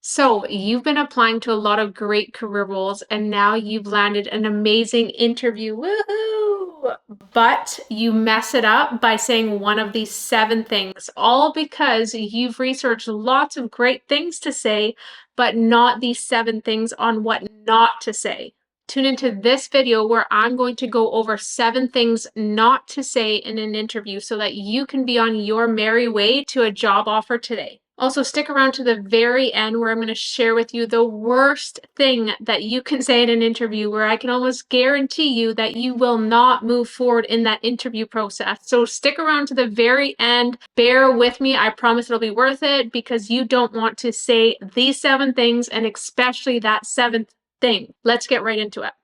So, you've been applying to a lot of great career roles and now you've landed an amazing interview. Woohoo! But you mess it up by saying one of these seven things, all because you've researched lots of great things to say, but not these seven things on what not to say. Tune into this video where I'm going to go over seven things not to say in an interview so that you can be on your merry way to a job offer today. Also, stick around to the very end where I'm going to share with you the worst thing that you can say in an interview, where I can almost guarantee you that you will not move forward in that interview process. So stick around to the very end. Bear with me. I promise it'll be worth it because you don't want to say these seven things, and especially that seventh thing. Let's get right into it.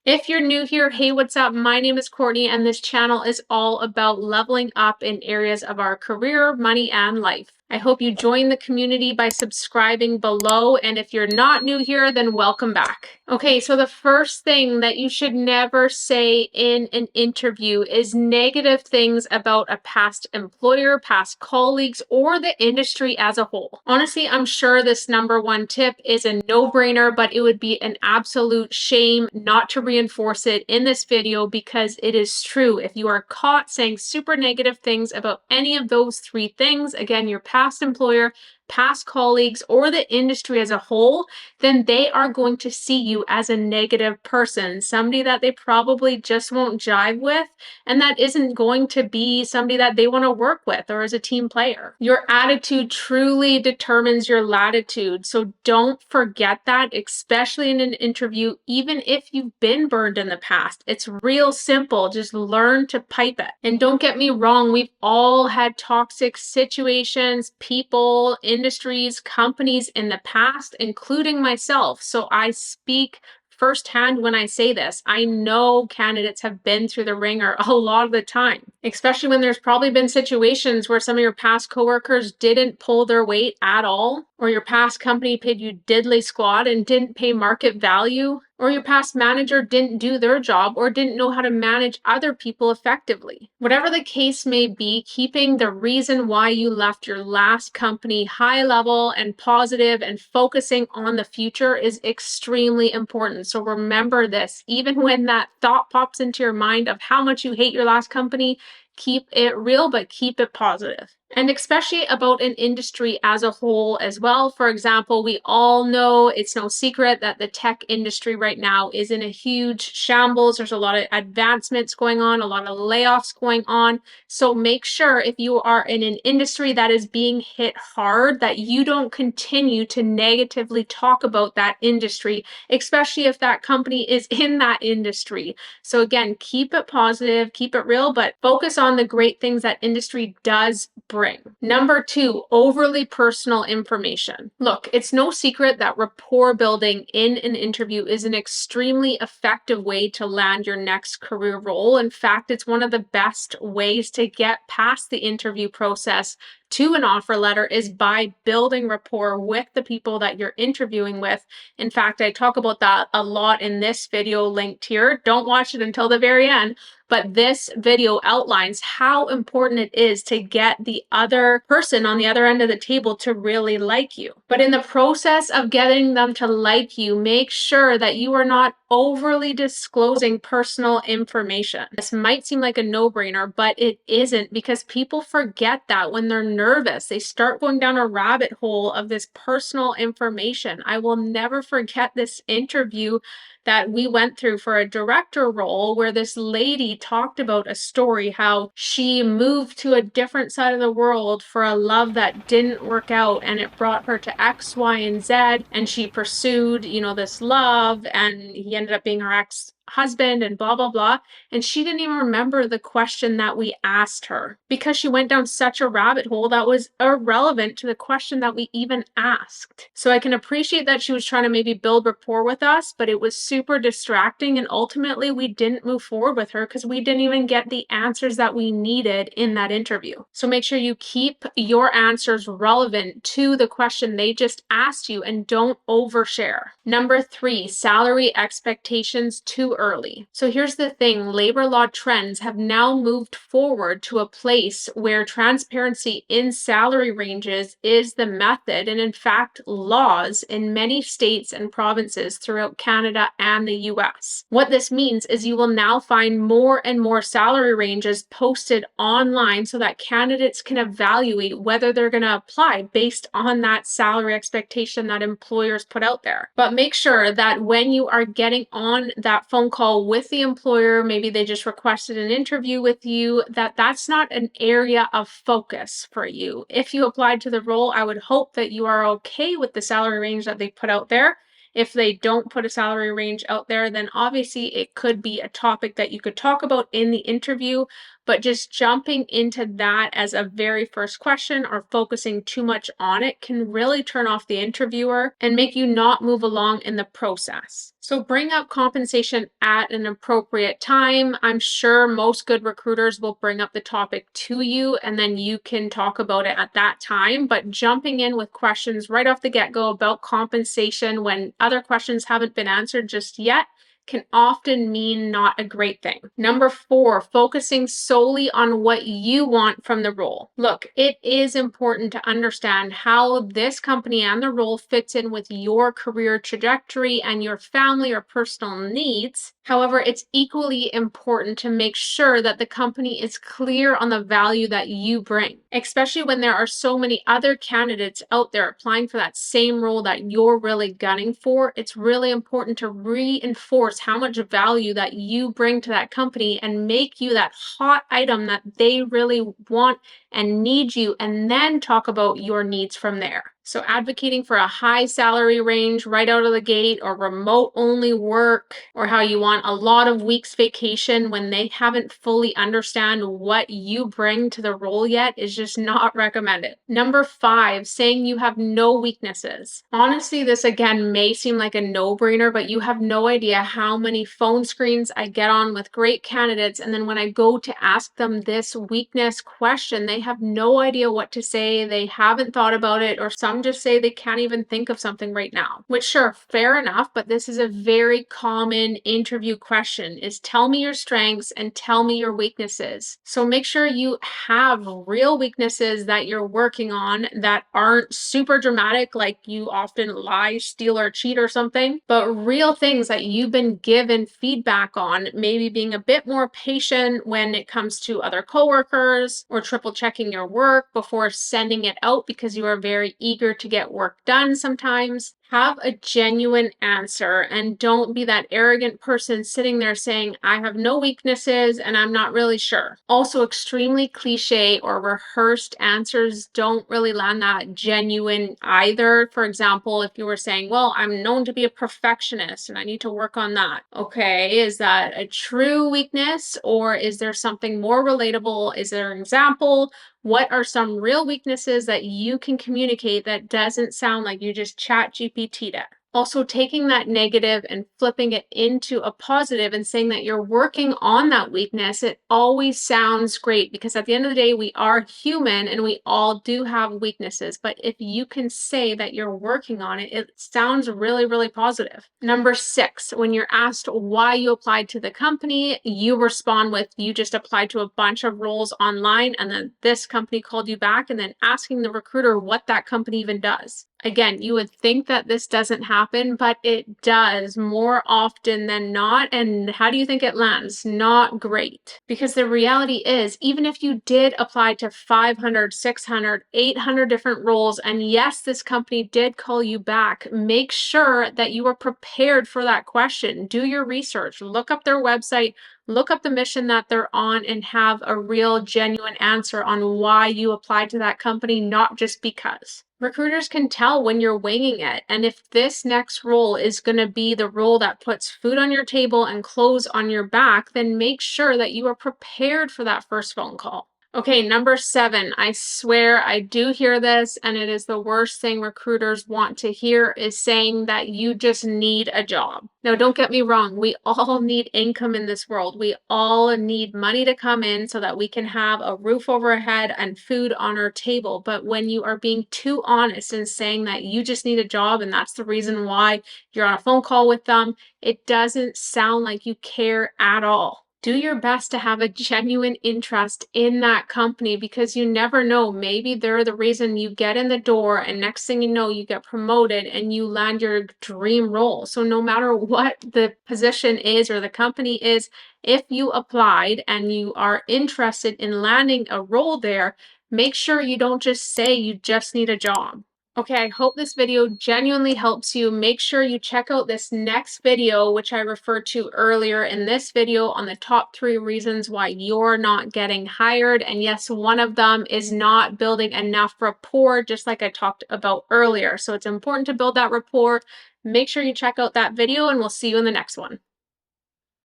If you're new here, hey, what's up? My name is Courtney, and this channel is all about leveling up in areas of our career, money, and life. I hope you join the community by subscribing below, and if you're not new here, then welcome back. Okay, so the first thing that you should never say in an interview is negative things about a past employer, past colleagues, or the industry as a whole. Honestly, I'm sure this number one tip is a no-brainer, but it would be an absolute shame not to reinforce it in this video because it is true. If you are caught saying super negative things about any of those three things, again, your past employer, past colleagues, or the industry as a whole, then they are going to see you as a negative person, somebody that they probably just won't jive with, and that isn't going to be somebody that they want to work with or as a team player. Your attitude truly determines your latitude, so don't forget that, especially in an interview, even if you've been burned in the past. It's real simple. Just learn to pipe it. And don't get me wrong, we've all had toxic situations, people, industries, companies in the past, including myself. So I speak firsthand when I say this. I know candidates have been through the ringer a lot of the time, especially when there's probably been situations where some of your past coworkers didn't pull their weight at all, or your past company paid you diddly squat and didn't pay market value, or your past manager didn't do their job or didn't know how to manage other people effectively. Whatever the case may be, keeping the reason why you left your last company high level and positive and focusing on the future is extremely important. So remember this, even when that thought pops into your mind of how much you hate your last company, keep it real, but keep it positive. And especially about an industry as a whole as well. For example, we all know it's no secret that the tech industry right now is in a huge shambles. There's a lot of advancements going on, a lot of layoffs going on. So make sure if you are in an industry that is being hit hard, that you don't continue to negatively talk about that industry, especially if that company is in that industry. So again, keep it positive, keep it real, but focus on the great things that industry does bring. Number two, overly personal information. Look, it's no secret that rapport building in an interview is an extremely effective way to land your next career role. In fact, it's one of the best ways to get past the interview process to an offer letter is by building rapport with the people that you're interviewing with. In fact, I talk about that a lot in this video linked here. Don't watch it until the very end, but this video outlines how important it is to get the other person on the other end of the table to really like you. But in the process of getting them to like you, make sure that you are not overly disclosing personal information. This might seem like a no-brainer, but it isn't, because people forget that when they're nervous. They start going down a rabbit hole of this personal information. I will never forget this interview that we went through for a director role where this lady talked about a story how she moved to a different side of the world for a love that didn't work out, and it brought her to X, Y, and Z, and she pursued, this love, and he ended up being her ex-husband and blah, blah, blah. And she didn't even remember the question that we asked her because she went down such a rabbit hole that was irrelevant to the question that we even asked. So I can appreciate that she was trying to maybe build rapport with us, but it was super distracting, and ultimately we didn't move forward with her because we didn't even get the answers that we needed in that interview. So make sure you keep your answers relevant to the question they just asked you and don't overshare. Number three, salary expectations too early. So here's the thing, labor law trends have now moved forward to a place where transparency in salary ranges is the method, and in fact, laws in many states and provinces throughout Canada and the US. What this means is you will now find more and more salary ranges posted online so that candidates can evaluate whether they're going to apply based on that salary expectation that employers put out there. But make sure that when you are getting on that phone call with the employer, maybe they just requested an interview with you, that's not an area of focus for you. If you applied to the role, I would hope that you are okay with the salary range that they put out there. If they don't put a salary range out there, then obviously it could be a topic that you could talk about in the interview, but just jumping into that as a very first question or focusing too much on it can really turn off the interviewer and make you not move along in the process. So bring up compensation at an appropriate time. I'm sure most good recruiters will bring up the topic to you and then you can talk about it at that time. But jumping in with questions right off the get-go about compensation when other questions haven't been answered just yet can often mean not a great thing. Number 4, focusing solely on what you want from the role. Look, it is important to understand how this company and the role fits in with your career trajectory and your family or personal needs. However, it's equally important to make sure that the company is clear on the value that you bring, especially when there are so many other candidates out there applying for that same role that you're really gunning for. It's really important to reinforce how much value that you bring to that company and make you that hot item that they really want and need you, and then talk about your needs from there. So advocating for a high salary range right out of the gate, or remote only work, or how you want a lot of weeks vacation when they haven't fully understand what you bring to the role yet is just not recommended. Number 5, saying you have no weaknesses. Honestly, this again may seem like a no-brainer, but you have no idea how many phone screens I get on with great candidates, and then when I go to ask them this weakness question, they have no idea what to say. They haven't thought about it, or some just say they can't even think of something right now, which sure, fair enough, but this is a very common interview question, is tell me your strengths and tell me your weaknesses. So make sure you have real weaknesses that you're working on that aren't super dramatic, like you often lie, steal, or cheat or something, but real things that you've been given feedback on, maybe being a bit more patient when it comes to other coworkers, or triple checking your work before sending it out because you are very eager to get work done sometimes. Have a genuine answer and don't be that arrogant person sitting there saying, I have no weaknesses and I'm not really sure. Also, extremely cliche or rehearsed answers don't really land that genuine either. For example, if you were saying, well, I'm known to be a perfectionist and I need to work on that. Okay, is that a true weakness, or is there something more relatable? Is there an example? What are some real weaknesses that you can communicate that doesn't sound like you just chat GPT'd it? Also, taking that negative and flipping it into a positive and saying that you're working on that weakness, it always sounds great, because at the end of the day, we are human and we all do have weaknesses. But if you can say that you're working on it, it sounds really, really positive. Number 6, when you're asked why you applied to the company, you respond with, you just applied to a bunch of roles online and then this company called you back, and then asking the recruiter what that company even does. Again, you would think that this doesn't happen, but it does more often than not. And how do you think it lands? Not great. Because the reality is, even if you did apply to 500, 600, 800 different roles, and yes, this company did call you back, make sure that you are prepared for that question. Do your research, look up their website, look up the mission that they're on, and have a real genuine answer on why you applied to that company, not just because. Recruiters can tell when you're winging it, and if this next role is going to be the role that puts food on your table and clothes on your back, then make sure that you are prepared for that first phone call. Okay, number 7. I swear I do hear this, and it is the worst thing recruiters want to hear is saying that you just need a job. Now, don't get me wrong. We all need income in this world. We all need money to come in so that we can have a roof over our head and food on our table. But when you are being too honest and saying that you just need a job and that's the reason why you're on a phone call with them, it doesn't sound like you care at all. Do your best to have a genuine interest in that company because you never know. Maybe they're the reason you get in the door, and next thing you know, you get promoted and you land your dream role. So, no matter what the position is or the company is, if you applied and you are interested in landing a role there, make sure you don't just say you just need a job. Okay, I hope this video genuinely helps you. Make sure you check out this next video, which I referred to earlier in this video, on the top 3 reasons why you're not getting hired. And yes, one of them is not building enough rapport, just like I talked about earlier. So it's important to build that rapport. Make sure you check out that video, and we'll see you in the next one.